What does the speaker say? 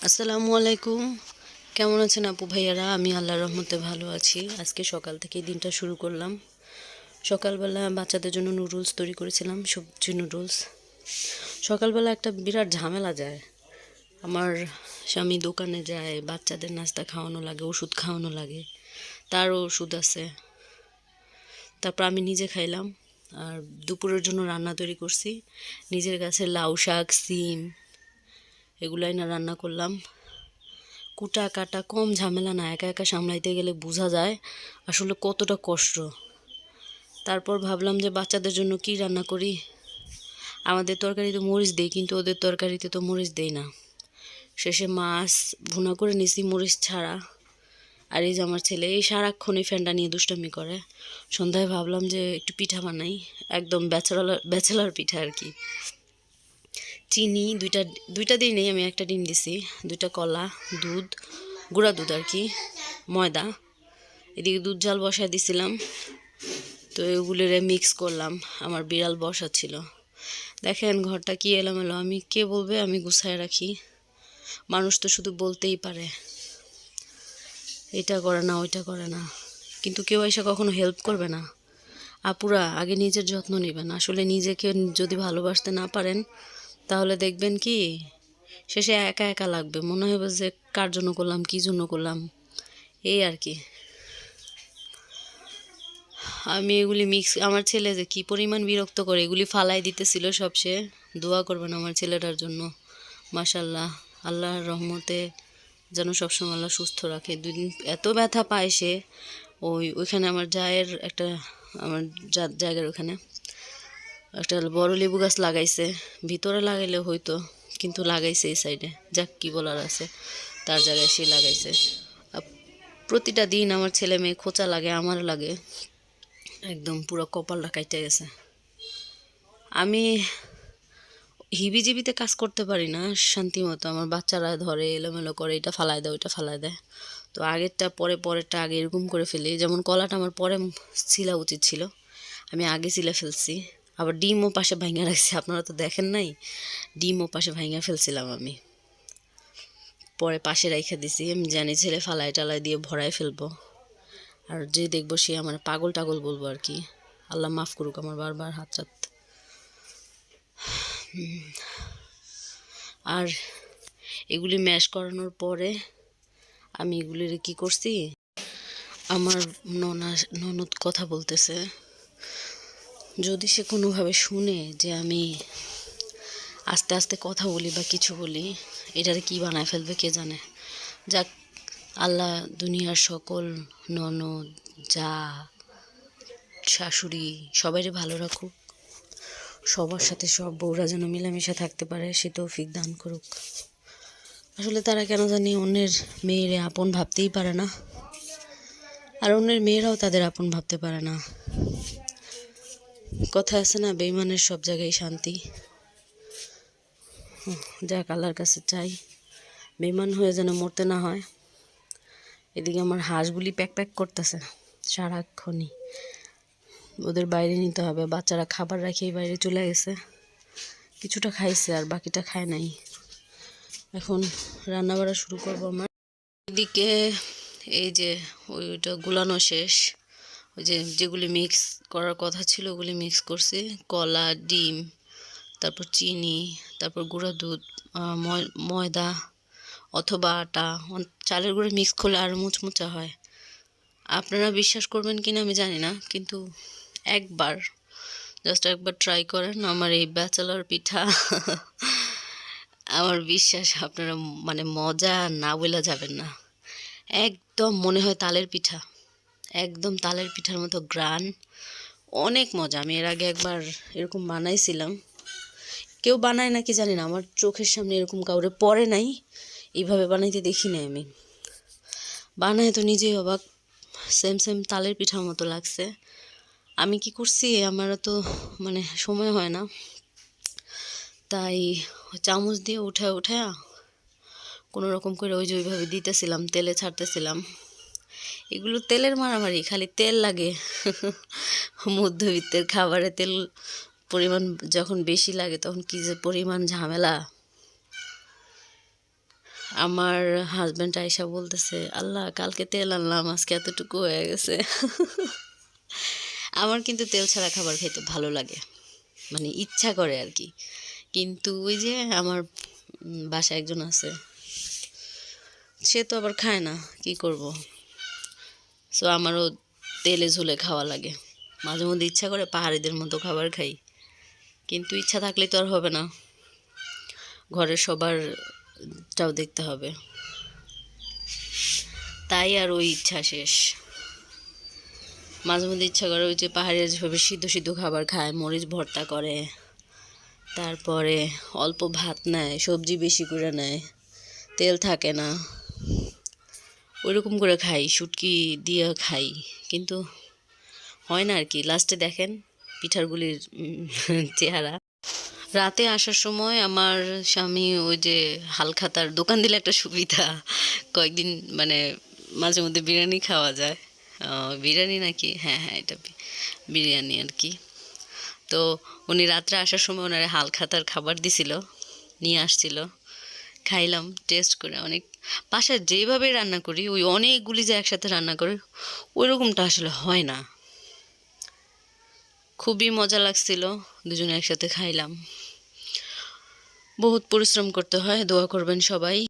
আসসালামু আলাইকুম। কেমন আছেন আপু ভাইয়ারা? আমি আল্লাহর রহমতে ভালো আছি। আজকে সকাল থেকেই দিনটা শুরু করলাম। সকালবেলা বাচ্চাদের জন্য নুডলস তৈরি করেছিলাম, সবজি নুডলস। সকালবেলা একটা বিরাট ঝামেলা যায়। আমার স্বামী দোকানে যায়, বাচ্চাদের নাস্তা খাওয়ানো লাগে, ওষুধ খাওয়ানো লাগে, তারও ওষুধ আছে। তারপর আমি নিজে খাইলাম। আর দুপুরের জন্য রান্না তৈরি করছি। নিজের গাছের লাউ শাক, সিম এগুলাই না রান্না করলাম। কুটা কাটা কম ঝামেলা না, একা একা সামলাইতে গেলে বোঝা যায় আসলে কতটা কষ্ট। তারপর ভাবলাম যে বাচ্চাদের জন্য কি রান্না করি। আমাদের তরকারিতে মরিচ দেই, কিন্তু ওদের তরকারিতে তো মরিচ দেই না। শেষে মাছ ভুনা করে নিছি মরিচ ছাড়া। আর এই যে আমার ছেলে এই সারাক্ষণই ফ্যানটা নিয়ে দুষ্টামি করে। সন্ধ্যায় ভাবলাম যে একটু পিঠা বানাই, একদম ব্যাচেলার পিঠা আর কি। চিনি দুইটা দুইটা দিই নেই, আমি একটা ডিম দিছি, দুইটা কলা, দুধ, গুঁড়া দুধ আর কি, ময়দা। এদিকে দুধ জাল বসায় দিছিলাম। তো এগুলোরে মিক্স করলাম। আমার বিড়াল বসা ছিল, দেখেন ঘরটা কি এলোমেলো। আমি কে বলবে আমি গুছায় রাখি? মানুষ তো শুধু বলতেই পারে এটা করে না ওইটা করে না, কিন্তু কেউ এসে কখনো হেল্প করবে না। আপুরা আগে নিজের যত্ন নেবেন। আসলে নিজেকে যদি ভালোবাসতে না পারেন তাহলে দেখবেন কি শেষে একা একা লাগবে, মনে হবে যে কার জন্য করলাম, কি জন্য করলাম, এই আর কি। আমি এগুলি মিক্স, আমার ছেলে যে কি পরিমাণ বিরক্ত করে, এগুলি ফালাই দিতেছিল সব। সে দোয়া করবেন আমার ছেলেটার জন্য। মাশাল্লাহ, আল্লাহর রহমতে যেন সবসময় আল্লাহ সুস্থ রাখে। 2 দিন এত ব্যথা পায় সে। ওইখানে আমার জায়ের একটা, আমার জায়গার ওখানে একটা বড় লেবু গাছ লাগাইছে। ভিতরে লাগাইলে হয়তো, কিন্তু লাগাইছে এই সাইডে। যাক, কি বলার আছে, তার জায়গায় সে লাগাইছে। প্রতিটা দিন আমার ছেলে মেয়ে খোঁচা লাগে, আমার লাগে, একদম পুরো কপালটা কাইটে গেছে। আমি হিবিজিবিতে কাজ করতে পারি না শান্তি মতো। আমার বাচ্চারা ধরে এলোমেলো করে, এটা ফালায় দেয়, ওইটা ফালায় দেয়। তো আগেরটা পরেরটা আগে এরকম করে ফেলি। যেমন কলাটা আমার পরে ছিলা উচিত ছিল, আমি আগে ছিলে ফেলছি। আবার ডিমও পাশে ভাঙা রাখছি, আপনারা তো দেখেন নাই। ডিমও পাশে ভাঙা ফেলছিলাম আমি, পরে পাশে রাইখা দিছি। আমি জানি ছেলে ফালায় টালায় দিয়ে ভরায় ফেলবো, আর যে দেখবো সে আমার পাগল টাগল বলবো আর কি। আল্লাহ মাফ করুক আমার বারবার হাত রাত। আর এগুলি ম্যাশ করানোর পরে আমি এগুলির কি করছি, আমার ননদ কথা বলতেছে। যদি সে কোনোভাবে শুনে যে আমি আস্তে আস্তে কথা বলি বা কিছু বলি, এটারে কি বানায় ফেলবে কে জানে। যাক, আল্লাহ দুনিয়ার সকল ননদ, যা, শাশুড়ি সবাইরে ভালো রাখুক। সবার সাথে সব বউরা যেন মিলেমিশে থাকতে পারে, সে তৌফিক দান করুক। আসলে তারা কেন জানি অন্যের মেয়েরে আপন ভাবতেই পারে না, আর অন্যের মেয়েরাও তাদের আপন ভাবতে পারে না। কথা আছে না, বেঈমানের সব জায়গায় শান্তি। যাক, আল্লাহর কাছে চাই বেঈমান হয়ে যেন মরতে না হয়। এদিকে আমার হাঁসগুলি প্যাক প্যাক করতেছে সারাক্ষণই, ওদের বাইরে নিতে হবে। বাচ্চারা খাবার রেখেই বাইরে চলে গেছে, কিছুটা খাইছে আর বাকিটা খায় নাই। এখন রান্না বাড়া শুরু করবো আমার। এদিকে এই যে ওইটা গুলানো শেষ। ওই যে যেগুলি মিক্স করার কথা ছিল ওগুলি মিক্স করছি, কলা, ডিম, তারপর চিনি, তারপর গুঁড়া দুধ, ময়দা অথবা আটা। চালের গুঁড়ো মিক্স করলে আরও মুচমুচা হয়। আপনারা বিশ্বাস করবেন কিনা আমি জানি না, কিন্তু জাস্ট একবার ট্রাই করেন আমার এই ব্যাচেলর পিঠা। আমার বিশ্বাস আপনারা মানে মজা না বলে যাবেন না। একদম মনে হয় তালের পিঠা, একদম তালের পিঠার মতো গ্রান, অনেক মজা। আমি এর আগে একবার এরকম বানাইছিলাম, কেউ বানায় নাকি জানি না, আমার চোখের সামনে এরকম কাউরে পড়ে নাই, এইভাবে বানাইতে দেখি নাই আমি। বানায় তো নিজেই অবাক, সেম সেম তালের পিঠার মতো লাগছে। আমি কি করছি, আমারও তো মানে সময় হয় না, তাই চামচ দিয়ে উঠে কোনো রকম করে ওই যে ওইভাবে দিতেছিলাম, তেলে ছাড়তেছিলাম। এগুলো তেলের মারামারি, খালি তেল লাগে। মধ্যবিত্তের খাবারে তেল পরিমাণ যখন বেশি লাগে তখন কি যে পরিমাণ ঝামেলা। আমার হাজব্যান্ড আয়সা বলতেছে, আল্লাহ কালকে তেল আনলাম আজকে এতটুকু হয়ে গেছে। আমার কিন্তু তেল ছাড়া খাবার খেতে ভালো লাগে, মানে ইচ্ছা করে আর কি। কিন্তু ওই যে আমার বাসায় একজন আছে, সে তো আবার খায় না, কি করব। সো আমারও তেলে ঝুলে খাওয়া লাগে। মাঝে মধ্যে ইচ্ছা করে পাহাড়িদের মতো খাবার খাই, কিন্তু ইচ্ছা থাকলে তো আর হবে না, ঘরের সবারটাও দেখতে হবে, তাই আর ওই ইচ্ছা শেষ। মাঝে মধ্যে ইচ্ছা করে ওই যে পাহাড়িরা যেভাবে সিদ্ধ সিদ্ধ খাবার খায়, মরিচ ভর্তা করে, তারপরে অল্প ভাত নেয়, সবজি বেশি করে নেয়, তেল থাকে না, ওইরকম করে খাই, শুটকি দিয়ে খাই, কিন্তু হয় না আর কি। লাস্টে দেখেন পিঠারগুলির চেহারা। রাতে আসার সময় আমার স্বামী ওই যে হালখাতার দোকান দিলে একটা সুবিধা, কয়েকদিন মানে মাঝে মধ্যে বিরিয়ানি খাওয়া যায়। বিরিয়ানি নাকি, হ্যাঁ হ্যাঁ এটা বিরিয়ানি আর কি। তো উনি রাত্রে আসার সময় ওনারে হালখাতার খাবার দিছিল, নিয়ে আসছিল, খাইলাম টেস্ট করে। অনেক বাসায় যেভাবে রান্না করি, ওই অনেকগুলি যে একসাথে রান্না করি ওই রকমটা আসলে হয় না। খুবই মজা লাগছিল, দুজনে একসাথে খাইলাম। বহুত পরিশ্রম করতে হয়, দোয়া করবেন সবাই।